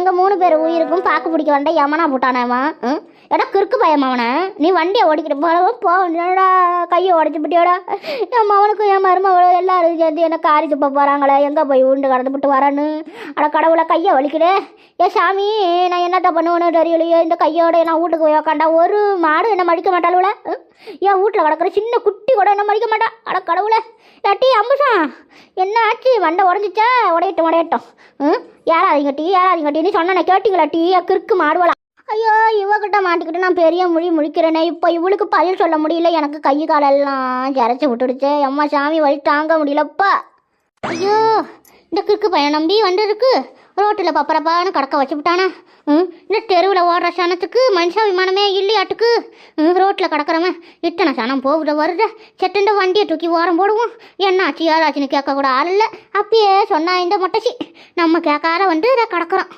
எங்கள் 3 பேர் உயிருக்கும் பாக்கு பிடிக்க வேண்டாம் யமனா போட்டானேம்மா. ஏடா கிறுக்கு பையன் அவனை, நீ வண்டியை ஓடிக்கிட்டு போடா கையை உடச்சி விட்டியோடா. என் மவனுக்கும் என் மருமகளும் எல்லாரும் சேர்ந்து என்ன காரி துப்ப போகிறாங்களே, எங்கே போய் உண்டு கடந்துவிட்டு வரேன்னு. அட கடவுளை கையை வலிக்கிறே. ஏ சாமி, நான் என்னத்த பண்ணுவேன்னு தெரியலையே. இந்த கையோட நான் வீட்டுக்கு போய் உக்காண்டா ஒரு மாடு என்ன மடிக்க மாட்டாளுல. என் வீட்டில் கிடக்கிற சின்ன குட்டி கூட என்ன மடிக்க மாட்டா. அட கடவுளை. டீ அம்புசா என்ன ஆச்சு? வண்டை உடஞ்சிச்சா? உடையட்டும். ஏறாதீங்க டீன்னு சொன்ன கேட்டிங்களா? டீ கிறுக்கு மாடுவலாம். ஐயோ, இவகிட்ட மாட்டிக்கிட்டு நான் பெரிய முழிக்கிறேனே. இப்போ இவளுக்கு பதில் சொல்ல முடியல. எனக்கு கை காலெல்லாம் ஜரைச்சி விட்டுடுச்சே. அம்மா சாமி, வழி தாங்க முடியலப்பா. ஐயோ, இந்த கிறுக்கு பையன் நம்பி வந்து இருக்கு. ரோட்டில் பப்பரப்பான்னு கடக்க வச்சு விட்டானா. இந்த தெருவில் ஓடுற சனத்துக்கு மனுஷா விமானமே இல்லையாட்டுக்கு. ரோட்டில் கிடக்கிறவன் இத்தனை சனம் போகுத வருத செட்டுண்ட வண்டியை தூக்கி ஓரம் போடுவோம். என்னாச்சு ஏதாச்சுன்னு கேட்க கூட ஆள் இல்லை. அப்பயே சொன்னா இந்த மொட்டச்சி நம்ம கேட்காத வந்து இதை கிடக்குறோம்.